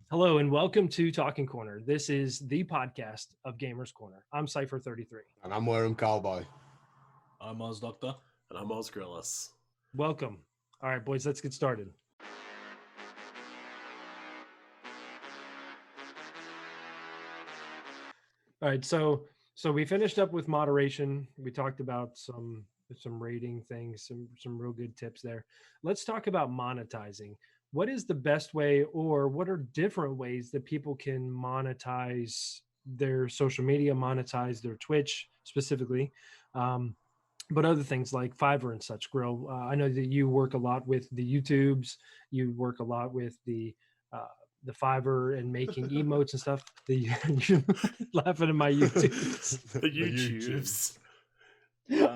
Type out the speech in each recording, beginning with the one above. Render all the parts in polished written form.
Hello and welcome to Talking Corner. This is the podcast of Gamers Corner. I'm Cypher33. And I'm wearing cowboy. I'm OzDoctor. And I'm OzGrillus. Welcome. All right, boys, let's get started. All right, so we finished up with moderation. We talked about some rating things, some real good tips there. Let's talk about monetizing. What is the best way, or what are different ways that people can monetize their social media, monetize their Twitch specifically, but other things like Fiverr and such? Grill. I know that you work a lot with the YouTubes. You work a lot with the Fiverr and making emotes and stuff. You're laughing at my YouTubes. The YouTubes.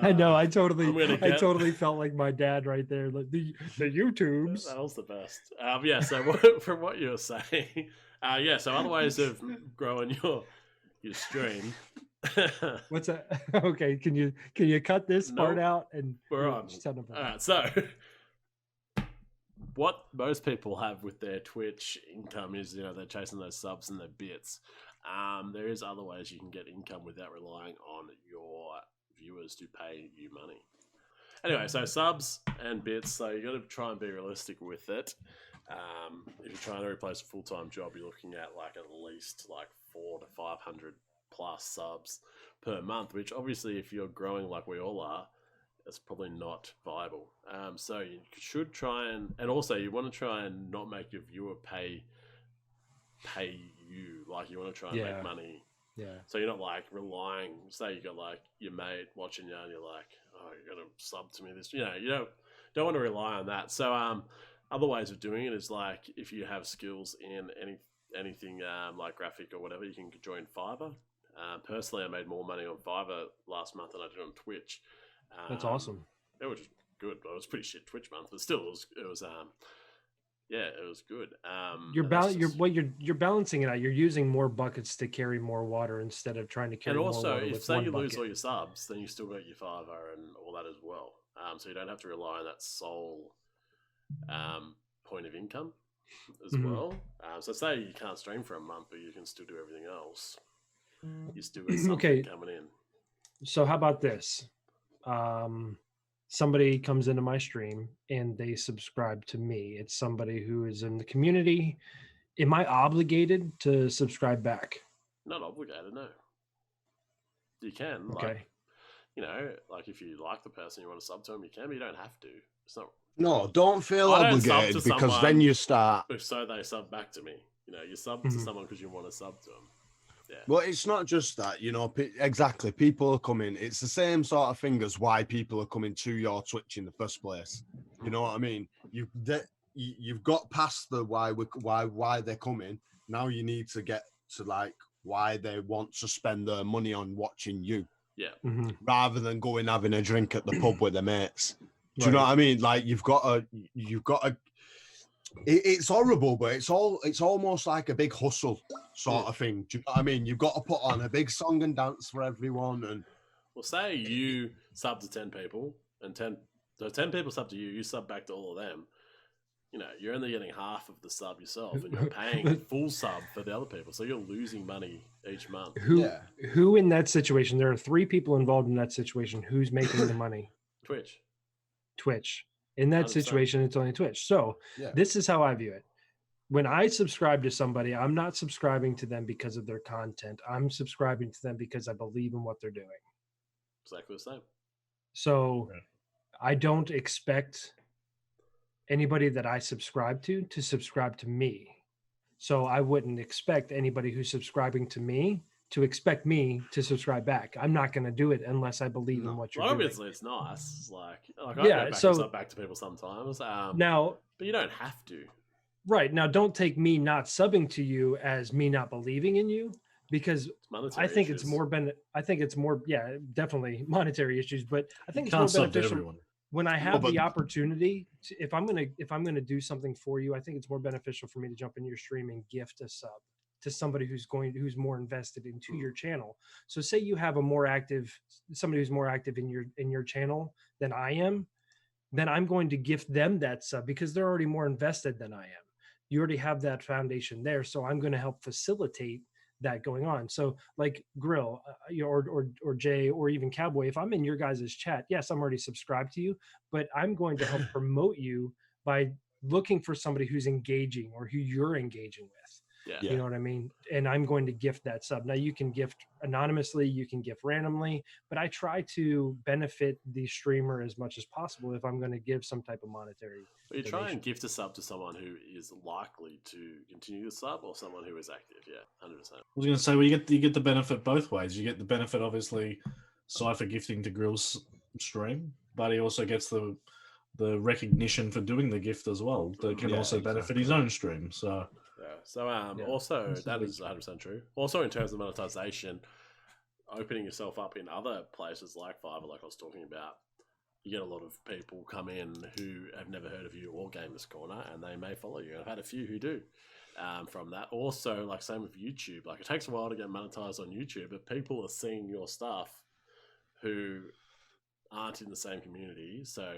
I know. I totally felt like my dad right there. Like the YouTubes. That was the best. Yeah. So from what you were saying, So other ways of growing your stream. What's that? Okay. Can you cut this part out and we're on? All right. So what most people have with their Twitch income is, they're chasing those subs and their bits. There is other ways you can get income without relying on your viewers to pay you money. Anyway, so subs and bits, so you got to try and be realistic with it. If you're trying to replace a full-time job, you're looking at at least 400 to 500 plus subs per month, which obviously if you're growing like we all are, it's probably not viable. So you should try and also you want to try and not make your viewer pay you. You want to try and make money. Yeah. So you're not relying. Say you got your mate watching you, and you're like, oh, you got to sub to me this. You don't want to rely on that. So other ways of doing it is if you have skills in anything like graphic or whatever, you can join Fiverr. Personally, I made more money on Fiverr last month than I did on Twitch. That's awesome. It was good. It was pretty shit Twitch month, but still, it was good. You're balancing it out. You're using more buckets to carry more water instead of trying to carry more water. And also, if say you lose all your subs, then you still got your Fiverr and all that as well. So you don't have to rely on that sole point of income as well. So say you can't stream for a month, but you can still do everything else. You still got something coming in. So how about this? Somebody comes into my stream and they subscribe to me. It's somebody who is in the community. Am I obligated to subscribe back? Not obligated, no. You can. Okay. If you like the person, you want to sub to them, you can, but you don't have to. It's not. No, don't feel obligated because then you start. So they sub back to me. You sub to someone because you want to sub to them. Yeah. Well, it's not just that, exactly. People are coming. It's the same sort of thing as why people are coming to your Twitch in the first place. You know what I mean? You've got past the why they're coming. Now you need to get to why they want to spend their money on watching you. Yeah. Rather than going having a drink at the pub with their mates. Do you know what I mean? You've got a. It's horrible, but it's almost like a big hustle sort of thing. Do you know what I mean? You've got to put on a big song and dance for everyone. And well, say you sub to 10 people, and 10 people sub to you. You sub back to all of them. You're only getting half of the sub yourself, and you're paying a full sub for the other people. So you're losing money each month. Who in that situation? There are 3 people involved in that situation. Who's making the money? Twitch. In that situation, it's only Twitch. So This is how I view it. When I subscribe to somebody, I'm not subscribing to them because of their content. I'm subscribing to them because I believe in what they're doing. Exactly the same. So I don't expect anybody that I subscribe to subscribe to me. So I wouldn't expect anybody who's subscribing to me to expect me to subscribe back. I'm not going to do it unless I believe in what you're doing. Obviously, it's nice. I go back to people sometimes. Now, but you don't have to. Right. Now, don't take me not subbing to you as me not believing in you, because I think it's more definitely monetary issues, but I think it's more beneficial when I have the opportunity to, if I'm going to do something for you. I think it's more beneficial for me to jump in your stream and gift a sub to somebody who's more invested into your channel. So say you have somebody who's more active in your channel than I am, then I'm going to gift them that sub because they're already more invested than I am. you already have that foundation there. So I'm going to help facilitate that going on. So like Grill, or Jay, or even Cowboy, if I'm in your guys' chat, yes, I'm already subscribed to you, but I'm going to help promote you by looking for somebody who's engaging or who you're engaging with. Yeah. You know what I mean? And I'm going to gift that sub. Now you can gift anonymously, you can gift randomly, but I try to benefit the streamer as much as possible if I'm going to give some type of monetary. But you try donation. and gift a sub to someone who is likely to continue the sub, or someone who is active. Yeah, 100%. I was going to say, well, you get the benefit both ways. You get the benefit, obviously, Cypher gifting to Grill's stream, but he also gets the recognition for doing the gift as well. That can also benefit his own stream. So. Yeah. So also that is 100% true. Also in terms of monetization, opening yourself up in other places like Fiverr, like I was talking about, you get a lot of people come in who have never heard of you or Gamers Corner, and they may follow you. I've had a few who do from that. Also, like same with YouTube. Like it takes a while to get monetized on YouTube, but people are seeing your stuff who aren't in the same community. So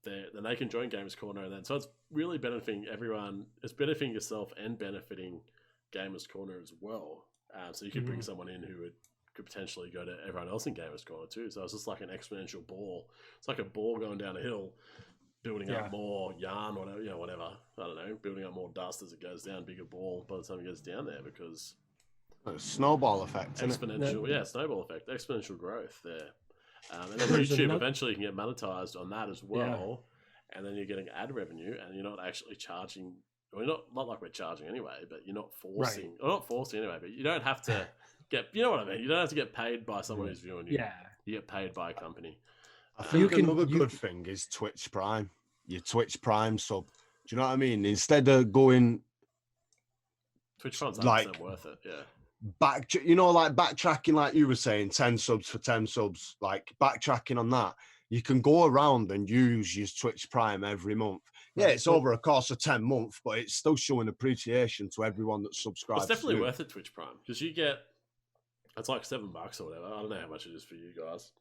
then they can join Gamers Corner, and then so it's really benefiting everyone. It's benefiting yourself and benefiting Gamers Corner as well. So you could bring someone in who could potentially go to everyone else in Gamers Corner too. So it's just like an exponential ball. It's like a ball going down a hill, building up more yarn, whatever. I don't know, building up more dust as it goes down. Bigger ball by the time it goes down there, because snowball effect. Exponential, snowball effect, exponential growth there. And then YouTube, eventually you can get monetized on that as well, and then you're getting ad revenue, and you're not actually charging. Well, you're not like we're charging anyway, but you're not forcing, or not forcing anyway. But you don't have to get, you know what I mean. You don't have to get paid by someone who's viewing you. Yeah, you get paid by a company. I think another good thing is Twitch Prime. Your Twitch Prime sub. Do you know what I mean? Instead of going, Twitch Prime's 100% worth it. Yeah. Backtracking, like you were saying, 10 subs for 10 subs, like backtracking on that, you can go around and use your Twitch Prime every month. Yeah, it's over a course of 10 months, but it's still showing appreciation to everyone that subscribes. It's definitely worth it, Twitch Prime, because you get, it's like $7 or whatever. I don't know how much it is for you guys.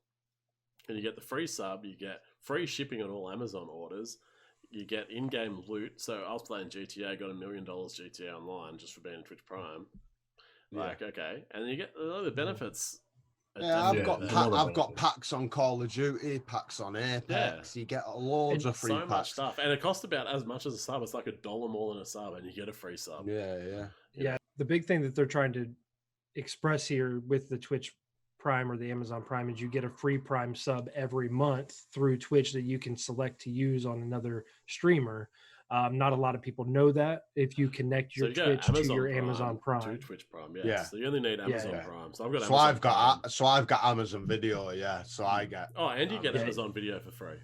And you get the free sub, you get free shipping on all Amazon orders, you get in-game loot. So I was playing GTA, got $1 million GTA Online just for being in Twitch Prime. Okay, and then you get the benefits. Yeah, I've got packs on Call of Duty, packs on Apex. You get loads of free packs. Much stuff, and it costs about as much as a sub. It's like $1 more than a sub, and you get a free sub. Yeah. The big thing that they're trying to express here with the Twitch Prime or the Amazon Prime is you get a free Prime sub every month through Twitch that you can select to use on another streamer. Not a lot of people know that. If you connect your Twitch to your Amazon Prime, to Twitch Prime, so you only need Amazon Prime. So I've got Amazon Video, so I get. Oh, and you get Amazon Video for free.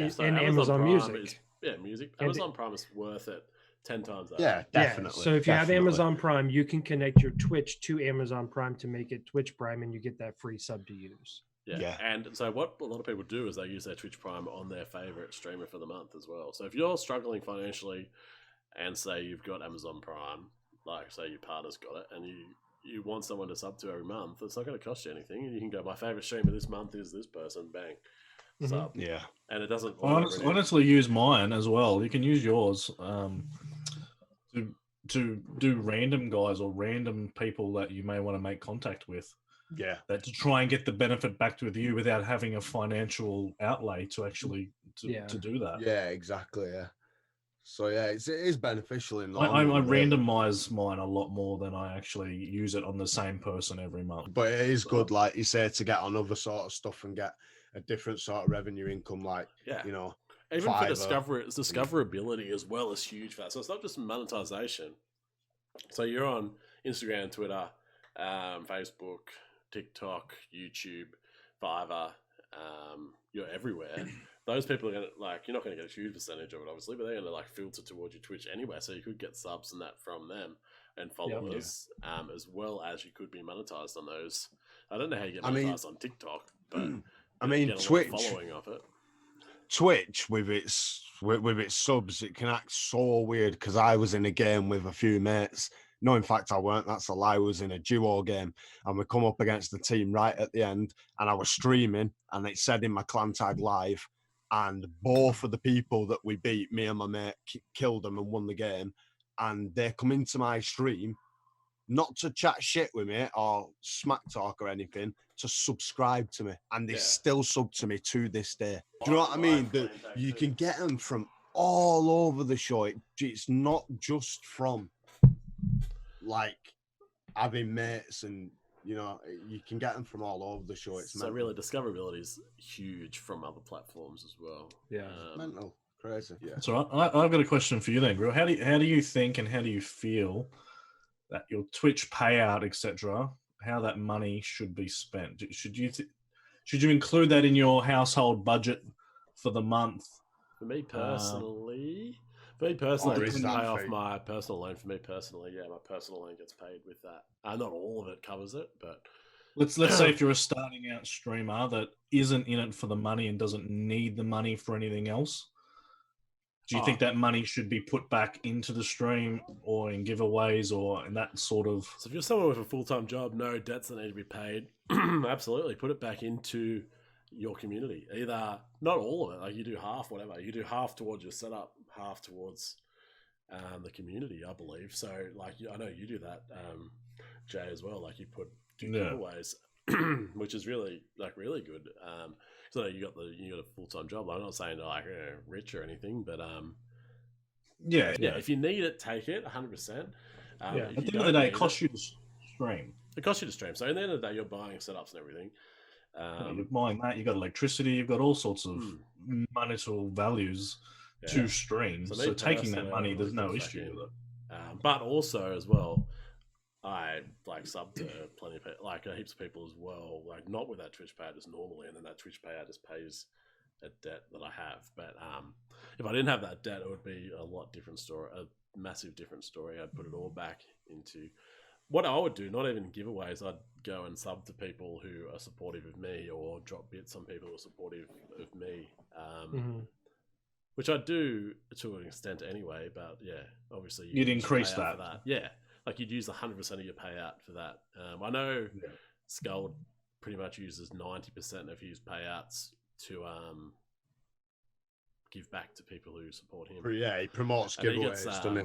So and Amazon Music. Music. Amazon Prime is worth it 10 times that. Yeah, definitely. So if you have Amazon Prime, you can connect your Twitch to Amazon Prime to make it Twitch Prime, and you get that free sub to use. Yeah. And so what a lot of people do is they use their Twitch Prime on their favorite streamer for the month as well. So if you're struggling financially and say you've got Amazon Prime, like say your partner's got it, and you want someone to sub to every month, it's not going to cost you anything. And you can go, my favorite streamer this month is this person, bang. Sub. Yeah. And it doesn't... Honestly, use mine as well. You can use yours to do random guys or random people that you may want to make contact with. Yeah, that to try and get the benefit back with you without having a financial outlay to actually to do that. Yeah, exactly. Yeah. So it is beneficial in. I randomize mine a lot more than I actually use it on the same person every month. But it is good, like you say, to get on other sort of stuff and get a different sort of revenue income, like you know, even Fiverr. For discoverability as well is huge for that. So it's not just monetization. So you're on Instagram, Twitter, Facebook, TikTok, YouTube, Fiverr, you're everywhere. Those people are going to, like, you're not going to get a huge percentage of it, obviously, but they're going to, like, filter towards your Twitch anyway, so you could get subs and that from them and followers, as well as you could be monetized on those. I don't know how you get monetized on TikTok, but I mean, Twitch, following of it. Twitch with its subs, it can act so weird, because I was in a game with a few mates. No, in fact, I weren't. That's a lie. I was in a duo game, and we come up against the team right at the end, and I was streaming, and it said in my clan tag live, and both of the people that we beat, me and my mate, killed them and won the game, and they come into my stream, not to chat shit with me or smack talk or anything, to subscribe to me, and they still sub to me to this day. Do you know what I mean? That you can get them from all over the show. It's not just from like having mates, and you know, you can get them from all over the show. It's so really discoverability is huge from other platforms as well. Yeah, mental, crazy. Yeah. So I've got a question for you then, Grill. How do you think and how do you feel that your Twitch payout, etc., how that money should be spent? Should you include that in your household budget for the month? For me personally, I can pay off my personal loan. For me personally, my personal loan gets paid with that. Not all of it covers it, but let's say if you're a starting out streamer that isn't in it for the money and doesn't need the money for anything else, do you think that money should be put back into the stream or in giveaways or in that sort of... So if you're someone with a full-time job, no debts that need to be paid, absolutely put it back into your community. Either, not all of it, like you do half, whatever. You do half towards your setup, half towards the community, I believe. So like, I know you do that, Jay, as well. Like you do giveaways, which is really good. So you got a full-time job. I'm not saying like rich or anything, but if you need it, take it 100%. At the end of the day, it costs you to stream. It costs you to stream. So at the end of the day, you're buying setups and everything. You're buying that. You've got electricity. You've got all sorts of monetary values to stream. So taking that money, there's no issue with it. But also as well, I like sub to plenty of people, like heaps of people as well, like not with that Twitch payout just normally, and then that Twitch payout just pays a debt that I have. But if I didn't have that debt, it would be a lot different story, a massive different story. I'd put it all back into what I would do, not even giveaways. I'd go and sub to people who are supportive of me, or drop bits on people who are supportive of me, which I do to an extent anyway. But obviously you'd increase that. Like you'd use 100% of your payout for that. I know Skull pretty much uses 90% of his payouts to give back to people who support him. Yeah, he promotes giveaways, doesn't he?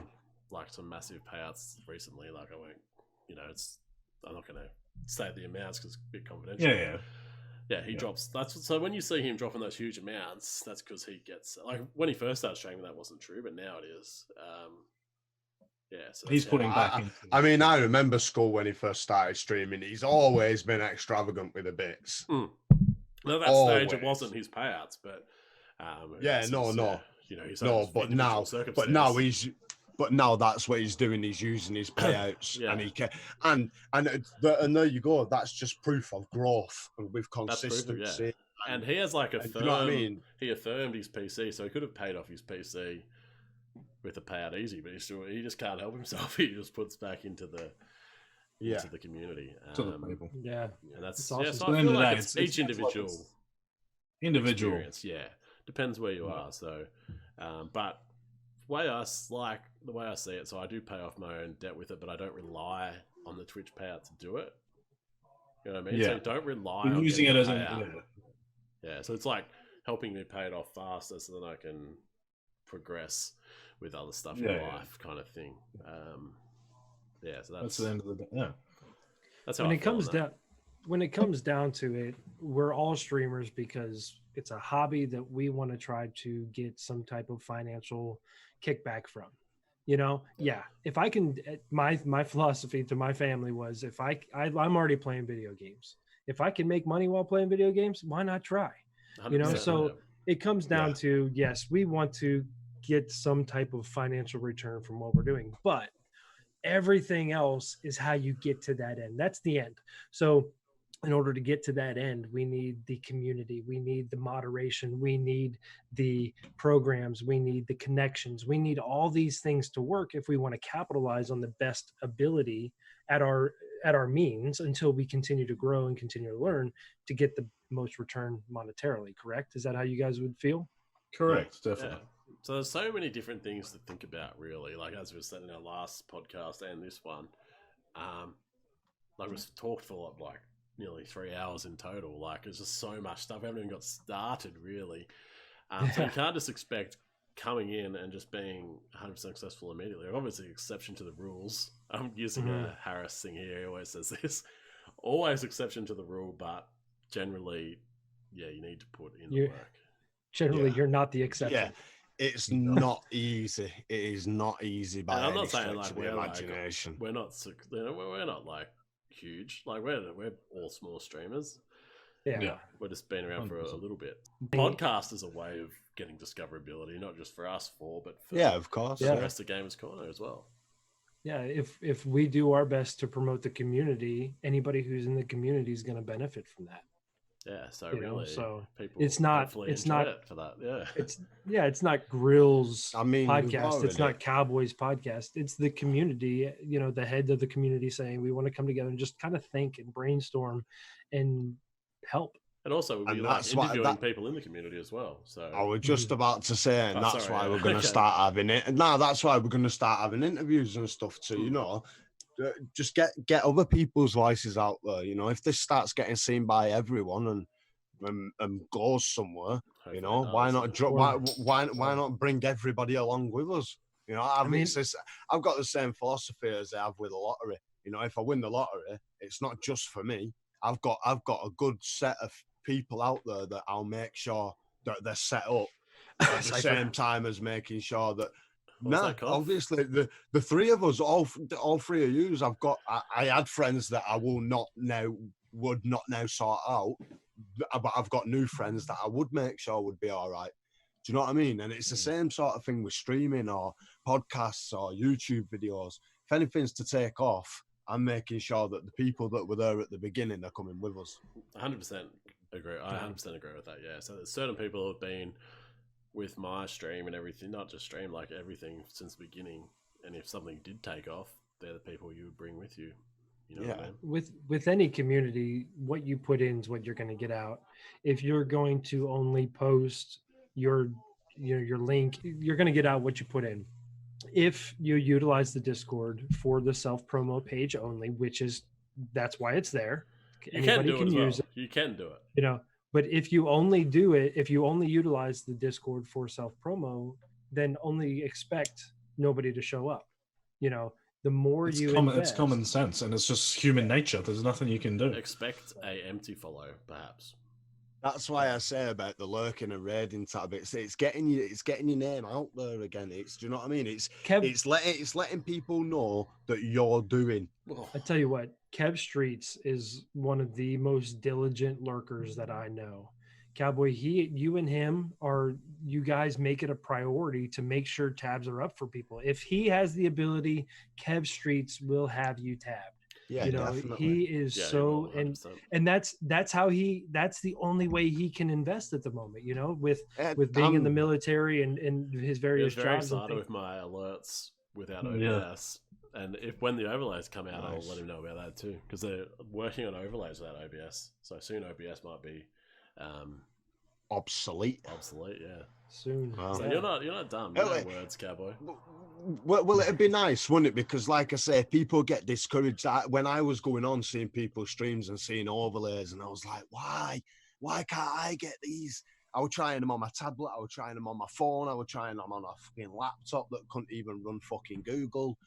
Like some massive payouts recently. Like I won't, I'm not going to say the amounts because it's a bit confidential. Yeah, he drops. So when you see him dropping those huge amounts, that's because he gets, like when he first started streaming, that wasn't true, but now it is. So he's putting back into I mean, I remember Skull when he first started streaming. He's always been extravagant with the bits. No, that stage it wasn't his payouts, but but now that's what he's doing. He's using his payouts, and he can, and there you go. That's just proof of growth and with consistency. And he has like you know what I mean? He affirmed his PC, so he could have paid off his PC with a payout easy, but he just can't help himself. He just puts back into the community. To the people. And that's awesome. So I feel like it's each individual experience. Depends where you are. So, but the way I see it, so I do pay off my own debt with it, but I don't rely on the Twitch payout to do it. You know what I mean? So you don't rely on using it as so it's like helping me pay it off faster, so then I can progress with other stuff in life, kind of thing. So that's the end of the day. That's how when it comes down to it, we're all streamers because it's a hobby that we want to try to get some type of financial kickback from. If I can, my philosophy to my family was, if I'm already playing video games. If I can make money while playing video games, why not try? So it comes down to, yes, we want to get some type of financial return from what we're doing, but everything else is how you get to that end. That's the end. So in order to get to that end, we need the community, we need the moderation, we need the programs, we need the connections, we need all these things to work if we want to capitalize on the best ability at our means until we continue to grow and continue to learn to get the most return monetarily. Correct? Is that how you guys would feel? Correct, definitely. So there's so many different things to think about, really. Like as we said in our last podcast and this one, like we've talked for like nearly 3 hours in total. Like it's just so much stuff. We haven't even got started, really. So you can't just expect coming in and just being 100% successful immediately. Obviously, exception to the rules. I'm using a Harris thing here. He always says this. Always exception to the rule, but generally, yeah, you need to put in the work. Generally, you're not the exception. Yeah. It's not easy. It is not easy by I'm any not saying stretch like of the we're imagination. like, we're not like huge. Like we're all small streamers. Yeah. We're just been around 100%. for a little bit. Podcast is a way of getting discoverability, not just for us four, but for of course. the rest of Gamers Corner as well. Yeah, if we do our best to promote the community, anybody who's in the community is going to benefit from that. Yeah, so You know, really, so people it's not hopefully it's enjoy not it for that. Yeah, it's not Grill's podcast. already- It's not Cowboys podcast. It's the community. You know, the head of the community saying we want to come together and just kind of think and brainstorm and help. and also we And like that's why- interviewing people in the community as well. So I was just about to say, and Oh, that's sorry, why yeah. we're going to Okay. start having it. And now that's why we're going to start having interviews and stuff too. You know, just get other people's voices out there. You know, if this starts getting seen by everyone and goes somewhere, hopefully you know, it why does, not? yeah. Why not bring everybody along with us? You know, I've got the same philosophy as I have with the lottery. You know, if I win the lottery, it's not just for me. I've got a good set of people out there that I'll make sure that they're set up at the same time as making sure that. What's that called? Obviously the three of us, all three of yous, I had friends that I would not now sort out, but I've got new friends that I would make sure would be all right. Do you know what I mean? And it's the same sort of thing with streaming or podcasts or YouTube videos. If anything's to take off, I'm making sure that the people that were there at the beginning are coming with us. 100% agree. I 100% agree with that. Yeah. So there's certain people who have been with my stream and everything, not just stream, like everything since the beginning. And if something did take off, they're the people you would bring with you. You know what I mean? With any community, what you put in is what you're going to get out. If you're going to only post your link, you're going to get out what you put in. If you utilize the Discord for the self-promo page only, that's why it's there. You can do it as well. You can do it. You know, but if you only do it, if you only utilize the Discord for self-promo, then only expect nobody to show up. You know, the more It's invest, common sense, and it's just human nature. There's nothing you can do. Expect a empty follow, perhaps. That's why I say about the lurking and raiding tab. It's getting your name out there again. Do you know what I mean? It's letting people know that you're doing. I tell you what, Kev Streets is one of the most diligent lurkers that I know. Cowboy, you and him you guys make it a priority to make sure tabs are up for people. If he has the ability, Kev Streets will have you tabbed. Yeah, you know, definitely. he is and that's the only way he can invest at the moment, you know, with being in the military and his various jobs. Very jobs. excited with my alerts without OBS. And when the overlays come out, I'll let him know about that too, because they're working on overlays without OBS. So soon OBS might be obsolete. Yeah. Soon. Wow. So you're not dumb. You know words, Cowboy. Well, it'd be nice, wouldn't it? Because, like I say, people get discouraged. When I was going on seeing people's streams and seeing overlays, and I was like, why can't I get these? I was trying them on my tablet. I was trying them on my phone. I was trying them on a fucking laptop that couldn't even run fucking Google.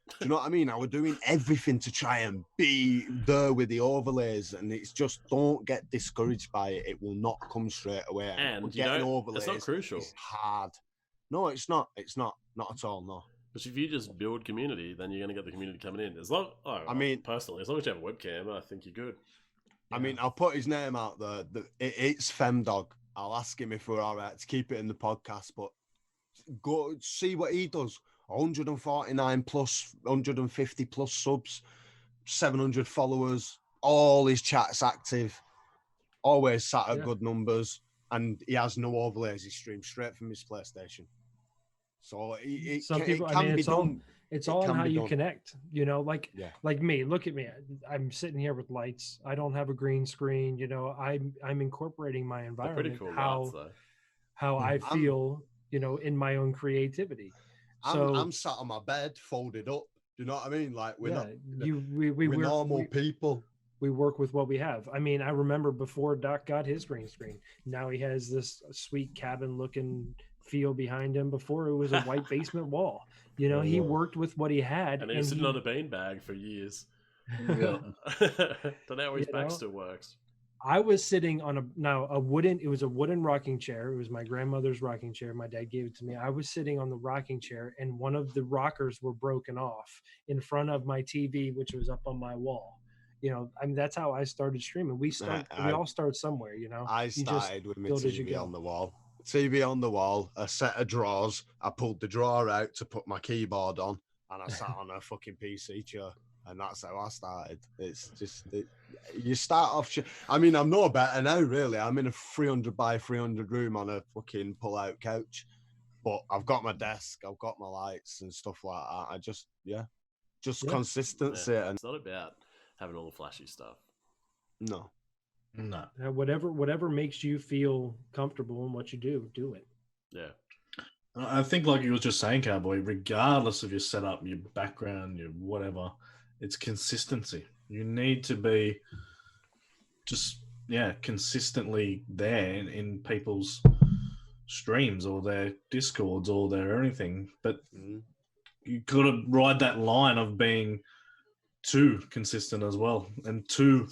Do you know what I mean? I was doing everything to try and be there with the overlays, and it's just, don't get discouraged by it. It will not come straight away. And getting overlays, it's not crucial. It's hard. No, it's not. It's not at all. No. Because if you just build community, then you're going to get the community coming in. Personally, as long as you have a webcam, I think you're good. I mean, I'll put his name out there. It's Femdog. I'll ask him if we're all right to keep it in the podcast, but go see what he does. 149 plus, 150 plus subs, 700 followers, all his chats active, always sat at good numbers, and he has no overlays. He streams straight from his PlayStation. So it's all on how you connect. You know, like me. Look at me. I'm sitting here with lights. I don't have a green screen. You know, I'm incorporating my environment. Cool how I feel. You know, in my own creativity. So I'm sat on my bed, folded up. Do you know what I mean? Like we're we're normal people. we work with what we have. I mean, I remember before Doc got his green screen, now he has this sweet cabin looking feel behind him. Before it was a white basement wall. You know, he worked with what he had, and he was sitting on a beanbag for years. Yeah. Don't know how his back still works. I was sitting on it was a wooden rocking chair. It was my grandmother's rocking chair. My dad gave it to me. I was sitting on the rocking chair, and one of the rockers were broken off in front of my TV, which was up on my wall. You know, I mean, that's how I started streaming. We all start somewhere, you know. I started with my TV on the wall. TV on the wall, a set of drawers. I pulled the drawer out to put my keyboard on, and I sat on a fucking PC chair. And that's how I started. It's just, you start off. I mean, I'm no better now, really. I'm in a 300 by 300 room on a fucking pull-out couch, but I've got my desk, I've got my lights and stuff like that. I just consistency. Yeah. And it's not about having all the flashy stuff. No. Whatever makes you feel comfortable in what you do it. Yeah. I think, like you were just saying, Cowboy, regardless of your setup, your background, your whatever, it's consistency. You need to be just, consistently there in people's streams or their Discords or their anything. But you got to ride that line of being too consistent as well and too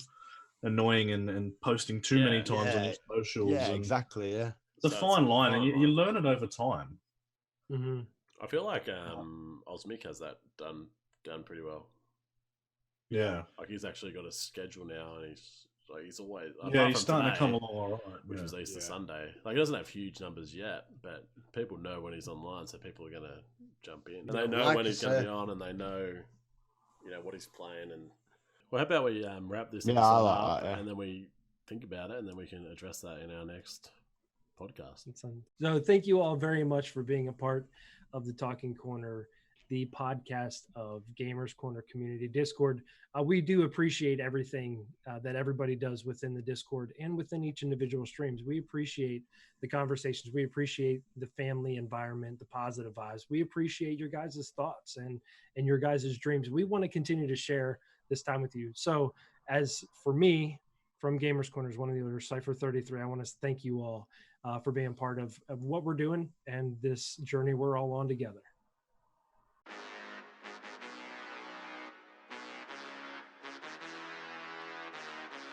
annoying and posting too many times on your socials. Yeah, exactly. Yeah. It's a fine line, and you learn it over time. Mm-hmm. I feel like Osmic has that done pretty well. Yeah, like he's actually got a schedule now, and he's always he's starting to come along all right. Which was Easter Sunday. Like he doesn't have huge numbers yet, but people know when he's online, so people are gonna jump in. And they know when he's gonna be on, and they know, what he's playing. And well, how about we wrap this episode up, and then we think about it, and then we can address that in our next podcast. So thank you all very much for being a part of the Talking Corner, the podcast of Gamers Corner Community Discord. We do appreciate everything that everybody does within the Discord and within each individual streams. We appreciate the conversations. We appreciate the family environment, the positive vibes. We appreciate your guys' thoughts and your guys' dreams. We want to continue to share this time with you. So as for me, from Gamers Corner, is one of the others, Cypher 33, I want to thank you all for being part of what we're doing and this journey we're all on together.